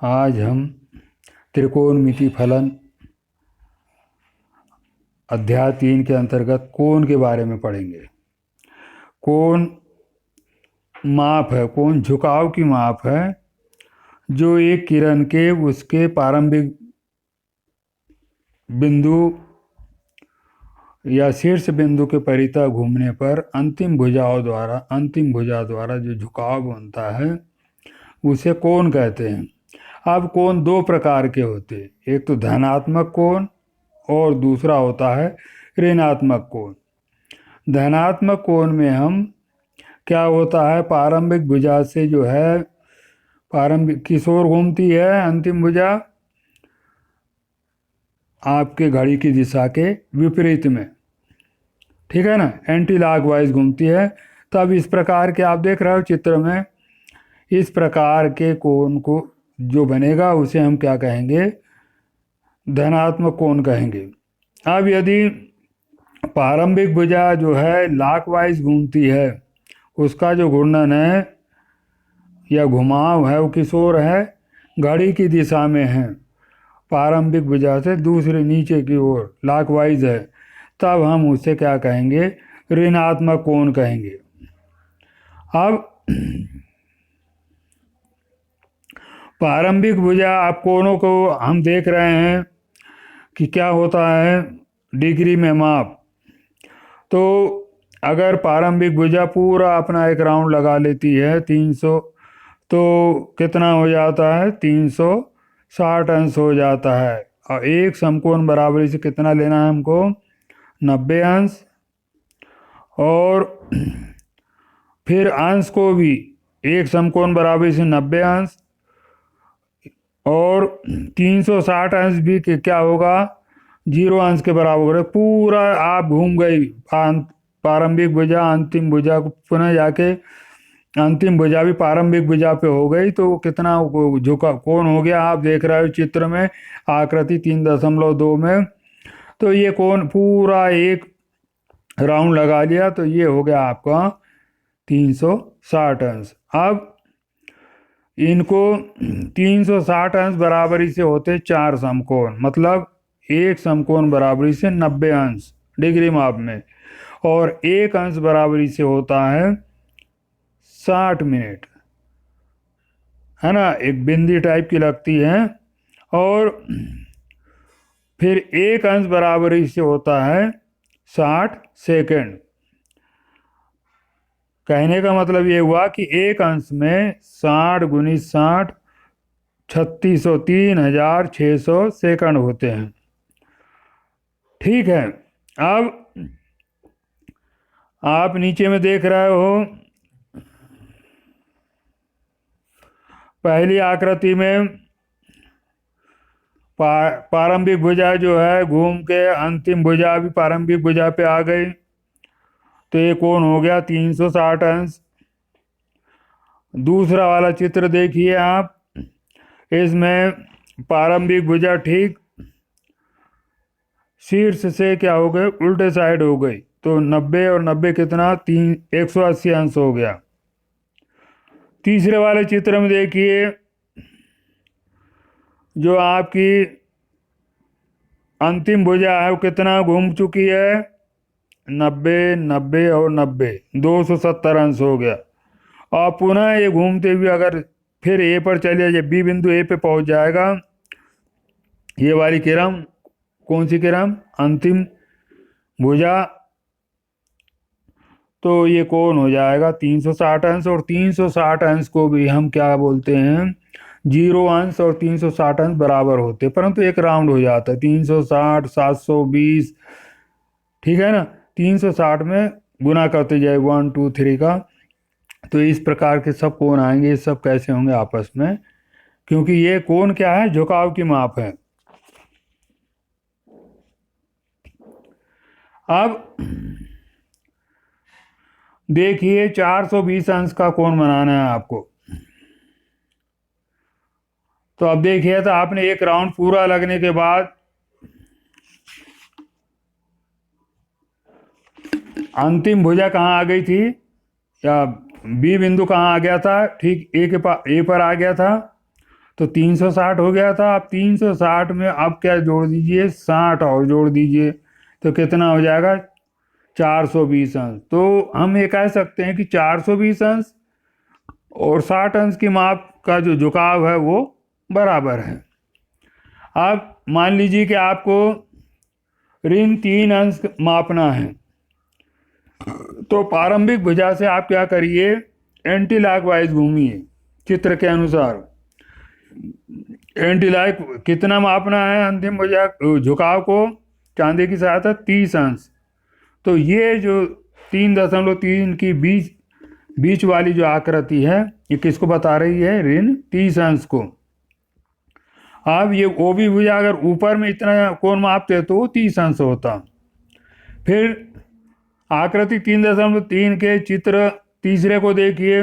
आज हम त्रिकोणमिति फलन अध्याय 3 के अंतर्गत कोण के बारे में पढ़ेंगे। कोण माप है, कोण झुकाव की माप है जो एक किरण के उसके प्रारंभिक बिंदु या शीर्ष बिंदु के परितः घूमने पर अंतिम भुजा द्वारा जो झुकाव बनता है उसे कोण कहते हैं। अब कोण दो प्रकार के होते हैं, एक तो धनात्मक कोण और दूसरा होता है ऋणात्मक कोण। धनात्मक कोण में हम क्या होता है, प्रारंभिक भुजा से जो है प्रारंभिक किशोर घूमती है, अंतिम भुजा आपके घड़ी की दिशा के विपरीत में, ठीक है ना, एंटी लॉकवाइज घूमती है। तब इस प्रकार के आप देख रहे हो चित्र में, इस प्रकार के कोण को जो बनेगा उसे हम क्या कहेंगे, धनात्मक कोण कहेंगे। अब यदि प्रारंभिक भुजा जो है लॉकवाइज घूमती है, उसका जो घूर्णन है या घुमाव है वो किशोर है, घड़ी की दिशा में है, प्रारंभिक भुजा से दूसरे नीचे की ओर लॉकवाइज है, तब हम उसे क्या कहेंगे, ऋणात्मक कोण कहेंगे। अब प्रारंभिक भुजा आप कोणों को हम देख रहे हैं कि क्या होता है डिग्री में माप। तो अगर प्रारंभिक भुजा पूरा अपना एक राउंड लगा लेती है 300, तो कितना हो जाता है, 360 अंश हो जाता है। और एक समकोण बराबरी से कितना लेना है हमको, 90 अंश। और फिर अंश को भी एक समकोण बराबरी से 90 अंश और 360 अंश भी क्या होगा, 0 अंश के बराबर है। पूरा आप घूम गई प्रारंभिक भुजा अंतिम भुजा को, पुनः जाके अंतिम भुजा भी प्रारंभिक भुजा पे हो गई, तो कितना झुका कोण हो गया आप देख रहे हो चित्र में, आकृति 3.2 में। तो ये कोण पूरा एक राउंड लगा लिया, तो ये हो गया आपका 360 अंश। अब इनको 360 अंश बराबरी से होते 4 समकोण, मतलब एक समकोण बराबरी से 90 अंश डिग्री माप में, और एक अंश बराबरी से होता है 60 मिनट, है ना, एक बिंदी टाइप की लगती है। और फिर एक अंश बराबरी से होता है 60 सेकंड। कहने का मतलब ये हुआ कि एक अंश में 60 गुनी 60 36,003,600 सेकंड होते हैं, ठीक है। अब आप नीचे में देख रहे हो, पहली आकृति में प्रारंभिक भुजा जो है घूम के अंतिम भुजा भी प्रारंभिक भुजा पे आ गई, तो ये कोण हो गया 360 अंश। दूसरा वाला चित्र देखिए आप, इसमें प्रारंभिक भुजा ठीक शीर्ष से क्या हो गए, उल्टे साइड हो गई, तो 90 और 90 कितना, 180 अंश हो गया। तीसरे वाले चित्र में देखिए, जो आपकी अंतिम भुजा है वो कितना घूम चुकी है, 90 90 और 90, 270 अंश हो गया। और पुनः ये घूमते हुए अगर फिर ए पर चले जाए, बी बिंदु ए पे पहुंच जाएगा, ये वाली किरण, कौन सी किरण, अंतिम भुजा, तो ये कोण हो जाएगा 360 अंश। और 360 अंश को भी हम क्या बोलते हैं, 0 अंश और 360 अंश बराबर होते, परंतु एक राउंड हो जाता है 360 720, ठीक है ना, 360 में गुना करते जाए 1 2 3 का। तो इस प्रकार के सब कोण आएंगे, ये सब कैसे होंगे आपस में, क्योंकि ये कोण क्या है, झुकाव की माप है। अब देखिए 420 अंश का कोण बनाना है आपको। तो अब देखिए, तो आपने एक राउंड पूरा लगने के बाद अंतिम भुजा कहाँ आ गई थी, या बी बिंदु कहाँ आ गया था, ठीक ए पर आ गया था। तो 360 हो गया था। अब 360 में अब क्या जोड़ दीजिए, 60 और जोड़ दीजिए, तो कितना हो जाएगा, 420 अंश। तो हम ये कह सकते हैं कि 420 अंश और 60 अंश की माप का जो झुकाव है वो बराबर है। अब मान लीजिए कि आपको ऋण 3 अंश मापना है, तो प्रारंभिक भुजा से आप क्या करिए, एंटी क्लॉकवाइज घूमिए चित्र के अनुसार। एंटी क्लॉक कितना मापना है अंतिम भुजा झुकाव को चांदी की सहायता 30 अंश। तो ये जो 3.3 की बीच वाली जो आकृति है ये किसको बता रही है, ऋण 30 अंश को। अब ये ओ भी भुजा अगर ऊपर में इतना कोण मापते तो वो 30 अंश होता। फिर आकृति 3.3 के चित्र तीसरे को देखिए,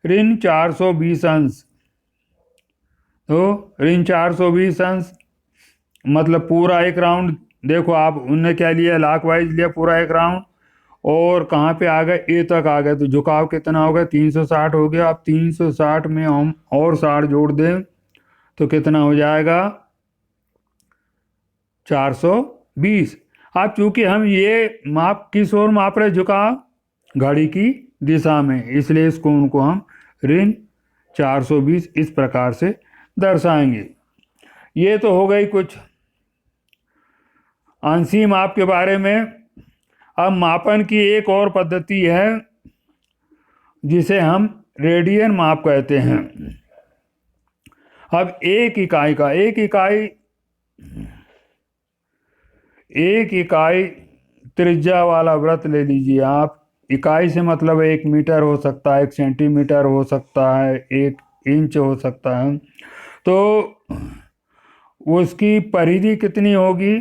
ऋण 420 अंश। तो ऋण 420 अंश मतलब पूरा एक राउंड, देखो आप उनने क्या लिया, क्लॉकवाइज लिया पूरा एक राउंड, और कहाँ पे आ गए, ए तक आ गए। तो झुकाव कितना हो गया, 360 हो गया। अब 360 में हम और 60 जोड़ दें तो कितना हो जाएगा, 420। अब चूंकि हम ये माप किस ओर माप रहे, झुकाव घड़ी की दिशा में, इसलिए इस कोण को हम ऋण 420 इस प्रकार से दर्शाएंगे। ये तो हो गई कुछ अंशीय माप के बारे में। अब मापन की एक और पद्धति है जिसे हम रेडियन माप कहते हैं। अब एक इकाई त्रिज्या वाला वृत्त ले लीजिए आप। इकाई से मतलब 1 मीटर हो सकता है, 1 सेंटीमीटर हो सकता है, 1 इंच हो सकता है। तो उसकी परिधि कितनी होगी,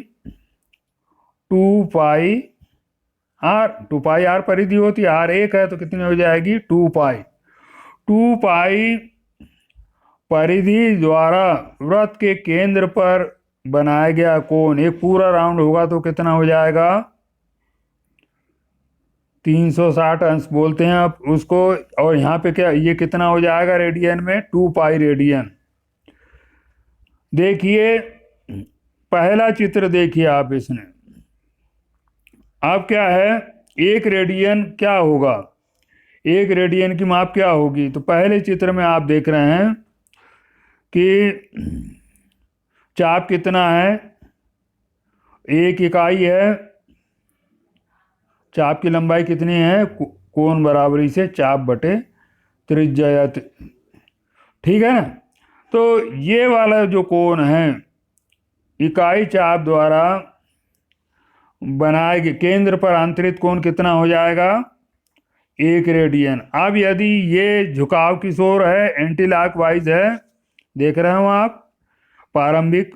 2 पाई आर परिधि होती है, आर 1 है तो कितनी हो जाएगी, 2 पाई परिधि द्वारा वृत्त के केंद्र पर बनाया गया कोण, एक पूरा राउंड होगा तो कितना हो जाएगा, 360 अंश बोलते हैं आप उसको। और यहाँ पे क्या, ये कितना हो जाएगा रेडियन में, 2 पाई रेडियन। देखिए पहला चित्र देखिए आप इसमें। अब क्या है, एक रेडियन क्या होगा, एक रेडियन की माप क्या होगी। तो पहले चित्र में आप देख रहे हैं कि चाप कितना है, 1 इकाई है। चाप की लंबाई कितनी है, कोण बराबरी से चाप बटे त्रिज्या, ठीक है ना। तो ये वाला जो कोण है इकाई चाप द्वारा बनाए गए केंद्र पर अंतरित कोण कितना हो जाएगा, 1 रेडियन। अब यदि ये झुकाव किस ओर है, एंटी क्लॉकवाइज है, देख रहे हो आप, प्रारंभिक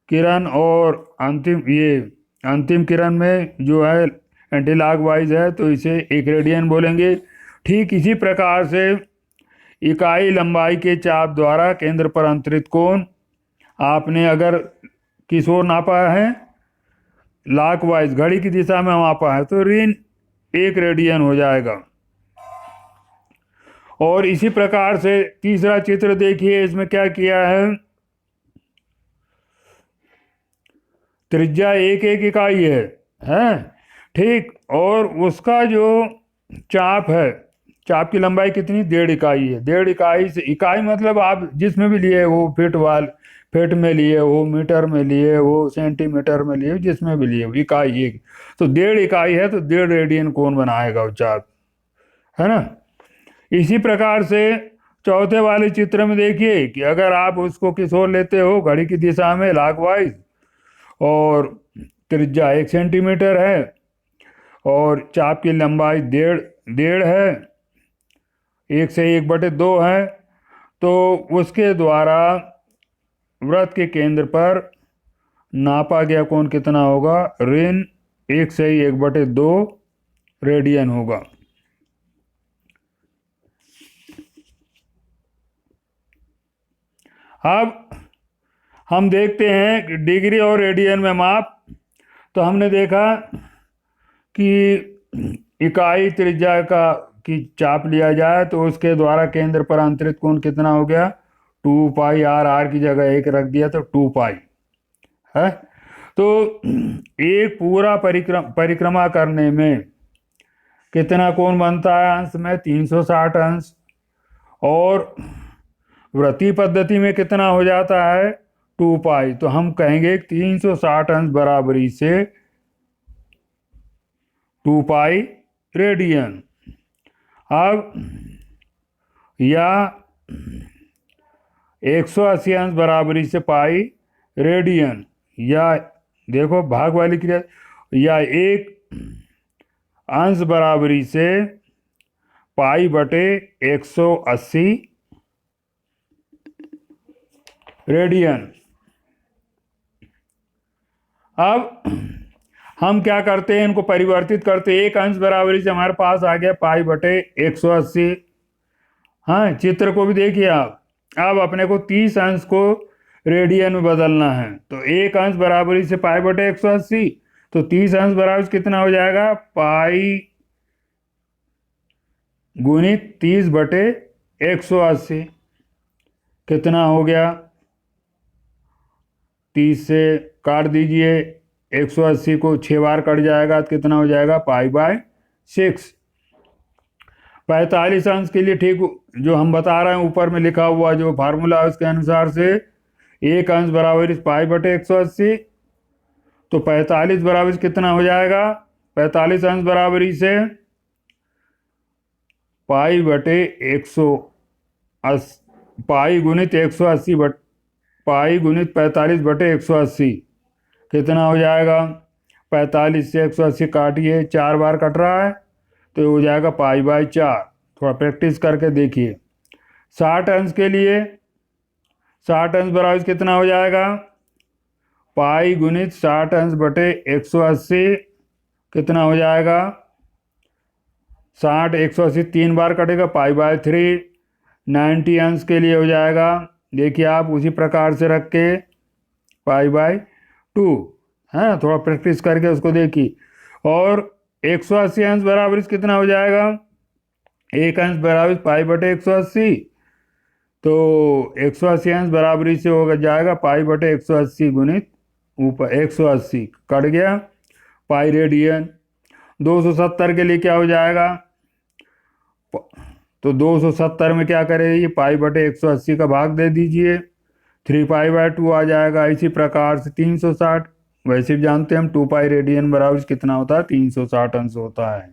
किरण और अंतिम किरण में जो है एंटी क्लॉकवाइज है, तो इसे 1 रेडियन बोलेंगे। ठीक इसी प्रकार से इकाई लंबाई के चाप द्वारा केंद्र पर अंतरित कोण आपने अगर किस ओर नापा है, क्लॉकवाइज घड़ी की दिशा में मापा है, तो ऋण 1 रेडियन हो जाएगा। और इसी प्रकार से तीसरा चित्र देखिए, इसमें क्या किया है, त्रिज्या 1 इकाई है ठीक, और उसका जो चाप है, चाप की लंबाई कितनी, 1.5 इकाई है। 1.5 इकाई से, इकाई मतलब आप जिसमें भी लिए वो, फीट में लिए हो, मीटर में लिए हो, सेंटीमीटर में लिए हो, जिसमें भी लिए हो, इकाई 1। तो 1.5 इकाई है तो 1.5 रेडियन कोण बनाएगा वो चाप, है ना। इसी प्रकार से चौथे वाले चित्र में देखिए कि अगर आप उसको किस ओर लेते हो, घड़ी की दिशा में क्लॉकवाइज, और त्रिज्या 1 सेंटीमीटर है और चाप की लंबाई 1.5 है, 1 से 1/2 है, तो उसके द्वारा वृत्त के केंद्र पर नापा गया कोण कितना होगा, ऋण 1 से 1/2 रेडियन होगा। अब हम देखते हैं डिग्री और रेडियन में माप। तो हमने देखा कि इकाई त्रिज्या की चाप लिया जाए तो उसके द्वारा केंद्र पर अंतरित कोण कितना हो गया, 2 पाई आर, आर की जगह 1 रख दिया तो 2 पाई है। तो एक पूरा परिक्रमा करने में कितना कोण बनता है अंश में? 360 अंश। और वृत्तीय पद्धति में कितना हो जाता है? 2 पाई। तो हम कहेंगे 360 अंश बराबरी से 2 पाई रेडियन। अब या 180 अंश बराबरी से पाई रेडियन, या देखो भाग वाली क्रिया, या 1 अंश बराबरी से पाई बटे 180 रेडियन। अब हम क्या करते हैं, इनको परिवर्तित करते हैं। 1 अंश बराबरी से हमारे पास आ गया पाई बटे 180। हाँ, चित्र को भी देखिए आप। अब अपने को 30 अंश को रेडियन में बदलना है, तो 1 अंश बराबरी से पाई बटे 180, तो 30 अंश बराबर कितना हो जाएगा? पाई गुणित 30 बटे 180। कितना हो गया? 30 से काट दीजिए, 180 को 6 बार कट जाएगा तो कितना हो जाएगा? Pi by 6। 45 अंश के लिए ठीक जो हम बता रहे हैं, ऊपर में लिखा हुआ जो फार्मूला है उसके अनुसार से 1 अंश बराबर पाई बटे 180, तो 45 बराबर कितना हो जाएगा? 45 अंश बराबरी से पाई बटे 180, पाई गुणित 180 पाई गुणित 45 बटे 180 कितना हो जाएगा? 45 से 180 काटिए, 4 बार कट रहा है तो हो जाएगा पाई बाय 4। थोड़ा प्रैक्टिस करके देखिए। 60 अंश के लिए 60 अंश बराबर कितना हो जाएगा? पाई गुणित 60 अंश बटे 180 कितना हो जाएगा? 60 180 3 बार कटेगा, पाई बाय 3। 90 अंश के लिए हो जाएगा, देखिए आप उसी प्रकार से रख के पाई बाय 2 है। थोड़ा प्रैक्टिस करके उसको देखिए। और 180 अंश बराबर कितना हो जाएगा? 1 अंश बराबर पाई बटे 180, तो 180 अंश बराबरी से होगा जाएगा पाई बटे 180 गुणित ऊपर 180 कट गया पाई रेडियन। 270 के लिए क्या हो जाएगा? तो 270 में क्या करेंगे? पाई बटे 180 का भाग दे दीजिए, 3 पाई बाय 2 आ जाएगा। इसी प्रकार से 360, वैसे भी जानते हैं हम 2 पाई रेडियन बराबर कितना होता है? 360 अंश होता है।